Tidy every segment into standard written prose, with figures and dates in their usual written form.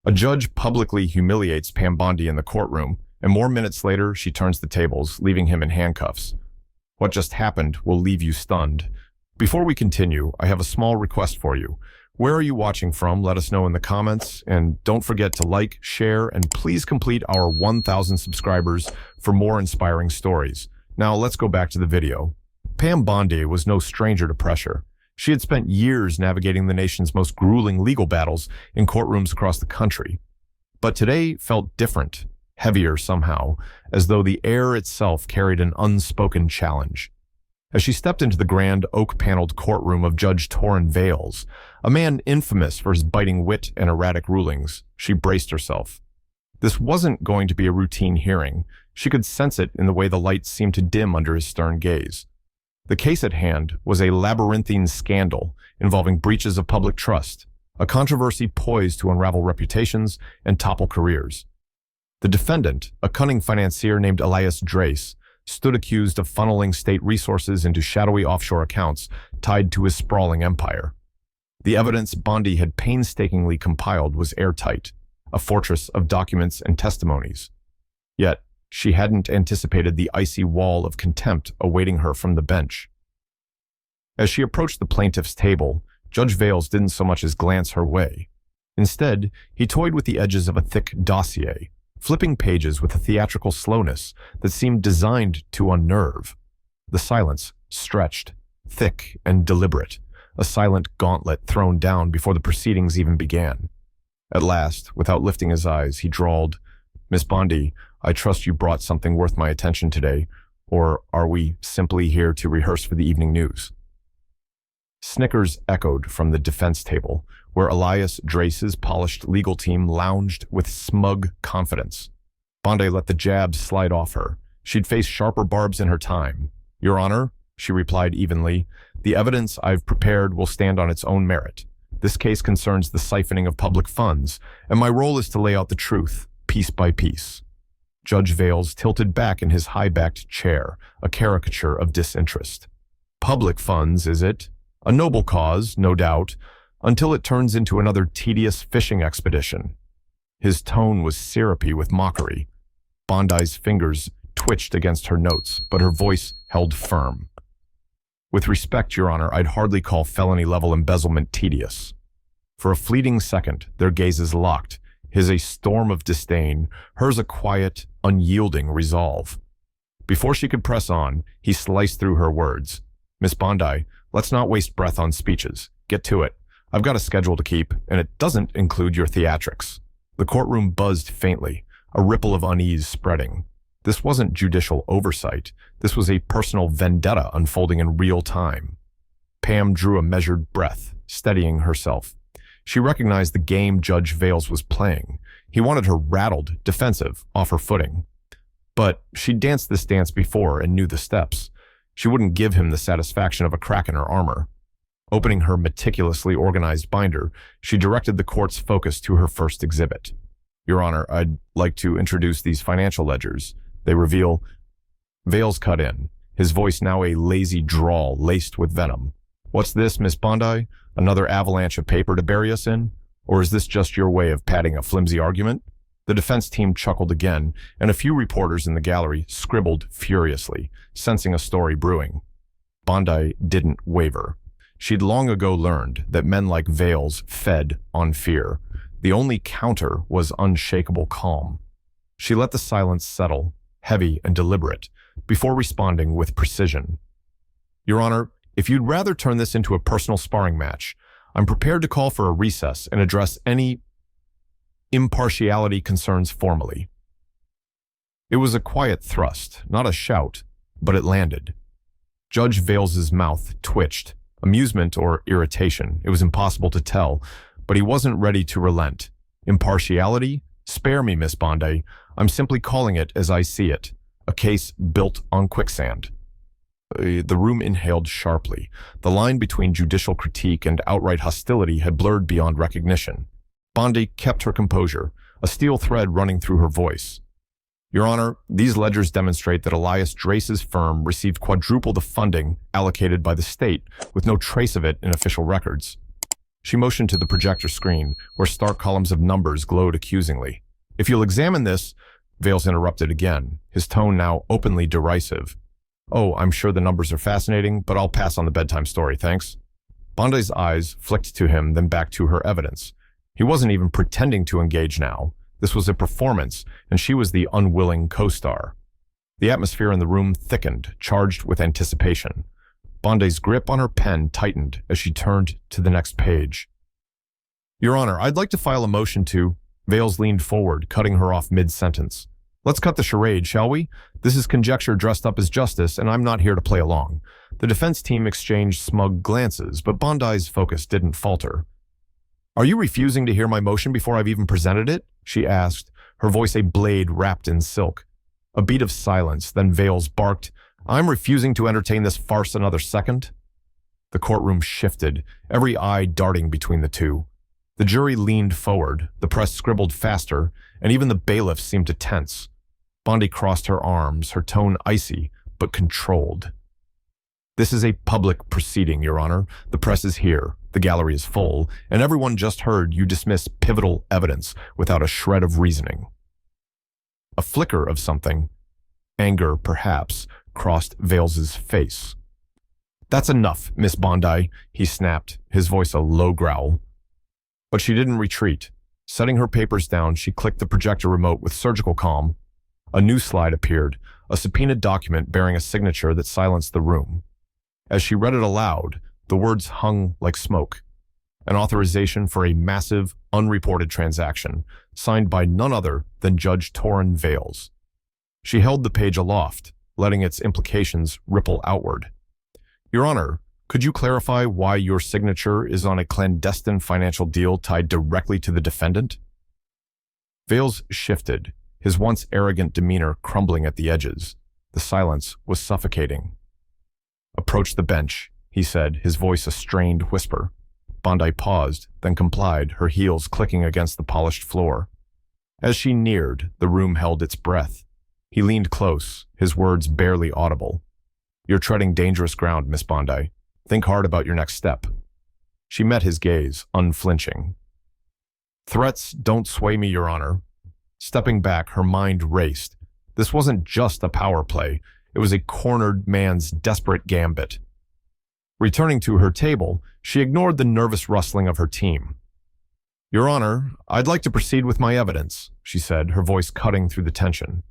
A judge publicly humiliates Pam Bondi in the courtroom, and more minutes later, she turns the tables, leaving him in handcuffs. What just happened will leave you stunned. Before we continue, I have a small request for you. Where are you watching from? Let us know in the comments, and don't forget to like, share, and please complete our 1,000 subscribers for more inspiring stories. Now let's go back to the video. Pam Bondi was no stranger to pressure. She had spent years navigating the nation's most grueling legal battles in courtrooms across the country. But today felt different, heavier somehow, as though the air itself carried an unspoken challenge. As she stepped into the grand oak-paneled courtroom of Judge Torrin Vales, a man infamous for his biting wit and erratic rulings, she braced herself. This wasn't going to be a routine hearing. She could sense it in the way the lights seemed to dim under his stern gaze. The case at hand was a labyrinthine scandal involving breaches of public trust, a controversy poised to unravel reputations and topple careers. The defendant, a cunning financier named Elias Drace, stood accused of funneling state resources into shadowy offshore accounts tied to his sprawling empire. The evidence Bondi had painstakingly compiled was airtight, a fortress of documents and testimonies. Yet, she hadn't anticipated the icy wall of contempt awaiting her from the bench. As she approached the plaintiff's table, Judge Vales didn't so much as glance her way. Instead, he toyed with the edges of a thick dossier, flipping pages with a theatrical slowness that seemed designed to unnerve. The silence stretched, thick and deliberate, a silent gauntlet thrown down before the proceedings even began. At last, without lifting his eyes, he drawled, "Miss Bondi, I trust you brought something worth my attention today, or are we simply here to rehearse for the evening news?" Snickers echoed from the defense table, where Elias Drace's polished legal team lounged with smug confidence. Bondi let the jabs slide off her. She'd faced sharper barbs in her time. "Your Honor," she replied evenly, "the evidence I've prepared will stand on its own merit. This case concerns the siphoning of public funds, and my role is to lay out the truth, piece by piece." Judge Vales tilted back in his high-backed chair, a caricature of disinterest. "Public funds, is it? A noble cause, no doubt, until it turns into another tedious fishing expedition." His tone was syrupy with mockery. Bondi's fingers twitched against her notes, but her voice held firm. "With respect, Your Honor, I'd hardly call felony-level embezzlement tedious." For a fleeting second, their gazes locked, his a storm of disdain, hers a quiet, unyielding resolve. Before she could press on, he sliced through her words. "Miss Bondi, let's not waste breath on speeches. Get to it. I've got a schedule to keep, and it doesn't include your theatrics." The courtroom buzzed faintly, a ripple of unease spreading. This wasn't judicial oversight. This was a personal vendetta unfolding in real time. Pam drew a measured breath, steadying herself. She recognized the game Judge Vales was playing. He wanted her rattled, defensive, off her footing. But she'd danced this dance before and knew the steps. She wouldn't give him the satisfaction of a crack in her armor. Opening her meticulously organized binder, she directed the court's focus to her first exhibit. "Your Honor, I'd like to introduce these financial ledgers. They reveal—" Vales cut in, his voice now a lazy drawl laced with venom. "What's this, Miss Bondi? Another avalanche of paper to bury us in? Or is this just your way of padding a flimsy argument?" The defense team chuckled again, and a few reporters in the gallery scribbled furiously, sensing a story brewing. Bondi didn't waver. She'd long ago learned that men like Vales fed on fear. The only counter was unshakable calm. She let the silence settle, heavy and deliberate, before responding with precision. "Your Honor, if you'd rather turn this into a personal sparring match, I'm prepared to call for a recess and address any impartiality concerns formally." It was a quiet thrust, not a shout, but it landed. Judge Vales's mouth twitched, amusement or irritation, it was impossible to tell, but he wasn't ready to relent. "Impartiality? Spare me, Miss Bondi. I'm simply calling it as I see it. A case built on quicksand." The room inhaled sharply. The line between judicial critique and outright hostility had blurred beyond recognition. Bondi kept her composure, a steel thread running through her voice. "Your Honor, these ledgers demonstrate that Elias Drace's firm received quadruple the funding allocated by the state, with no trace of it in official records." She motioned to the projector screen, where stark columns of numbers glowed accusingly. "If you'll examine this," Vales interrupted again, his tone now openly derisive. "Oh, I'm sure the numbers are fascinating, but I'll pass on the bedtime story, thanks." Bondi's eyes flicked to him, then back to her evidence. He wasn't even pretending to engage now. This was a performance, and she was the unwilling co-star. The atmosphere in the room thickened, charged with anticipation. Bondi's grip on her pen tightened as she turned to the next page. "Your Honor, I'd like to file a motion to—" Vales leaned forward, cutting her off mid-sentence. "Let's cut the charade, shall we? This is conjecture dressed up as justice, and I'm not here to play along." The defense team exchanged smug glances, but Bondi's focus didn't falter. "Are you refusing to hear my motion before I've even presented it?" she asked, her voice a blade wrapped in silk. A beat of silence, then Vales barked, "I'm refusing to entertain this farce another second." The courtroom shifted, every eye darting between the two. The jury leaned forward, the press scribbled faster, and even the bailiffs seemed to tense. Bondi crossed her arms, her tone icy, but controlled. "This is a public proceeding, Your Honor. The press is here, the gallery is full, and everyone just heard you dismiss pivotal evidence without a shred of reasoning." A flicker of something, anger perhaps, crossed Vales's face. "That's enough, Miss Bondi," he snapped, his voice a low growl. But she didn't retreat. Setting her papers down, she clicked the projector remote with surgical calm. A new slide appeared, a subpoenaed document bearing a signature that silenced the room. As she read it aloud, the words hung like smoke. An authorization for a massive, unreported transaction, signed by none other than Judge Torrin Vales. She held the page aloft, letting its implications ripple outward. "Your Honor, could you clarify why your signature is on a clandestine financial deal tied directly to the defendant?" Vales shifted, his once arrogant demeanor crumbling at the edges. The silence was suffocating. "Approach the bench," he said, his voice a strained whisper. Bondi paused, then complied, her heels clicking against the polished floor. As she neared, the room held its breath. He leaned close, his words barely audible. "You're treading dangerous ground, Miss Bondi. Think hard about your next step." She met his gaze, unflinching. "Threats don't sway me, Your Honor." Stepping back, her mind raced. This wasn't just a power play. It was a cornered man's desperate gambit. Returning to her table, she ignored the nervous rustling of her team. "Your Honor, I'd like to proceed with my evidence," she said, her voice cutting through the tension.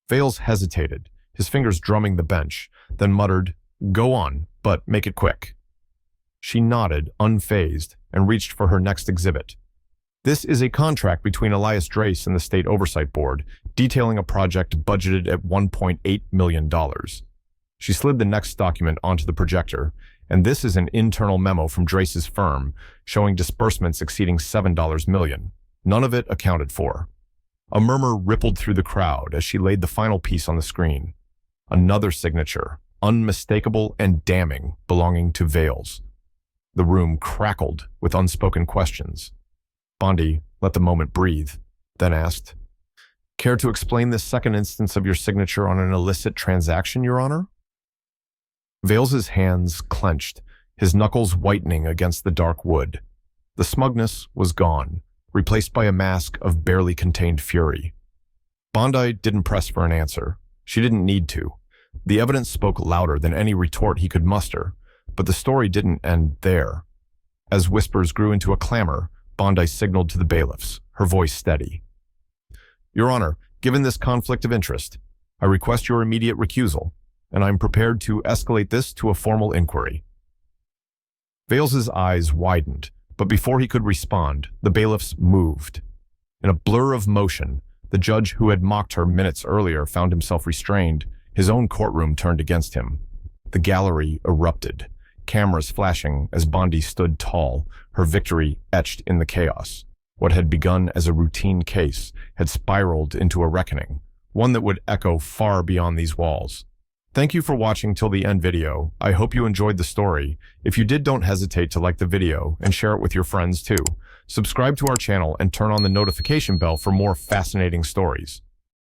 Vales hesitated, his fingers drumming the bench, then muttered, "Go on, but make it quick." She nodded, unfazed, and reached for her next exhibit. "This is a contract between Elias Drace and the State Oversight Board, detailing a project budgeted at $1.8 million. She slid the next document onto the projector, and this is an internal memo from Drace's firm, showing disbursements exceeding $7 million, none of it accounted for. A murmur rippled through the crowd as she laid the final piece on the screen. Another signature, unmistakable and damning, belonging to Vales. The room crackled with unspoken questions. Bondi let the moment breathe, then asked, "Care to explain this second instance of your signature on an illicit transaction, Your Honor?" Vales's hands clenched, his knuckles whitening against the dark wood. The smugness was gone, replaced by a mask of barely contained fury. Bondi didn't press for an answer. She didn't need to. The evidence spoke louder than any retort he could muster, but the story didn't end there. As whispers grew into a clamor, Bondi signaled to the bailiffs, her voice steady. "Your Honor, given this conflict of interest, I request your immediate recusal, and I'm prepared to escalate this to a formal inquiry." Vales's eyes widened, but before he could respond, the bailiffs moved. In a blur of motion, the judge who had mocked her minutes earlier found himself restrained. His own courtroom turned against him. The gallery erupted, cameras flashing as Bondi stood tall, her victory etched in the chaos. What had begun as a routine case had spiraled into a reckoning, one that would echo far beyond these walls. Thank you for watching till the end video. I hope you enjoyed the story. If you did, don't hesitate to like the video and share it with your friends too. Subscribe to our channel and turn on the notification bell for more fascinating stories.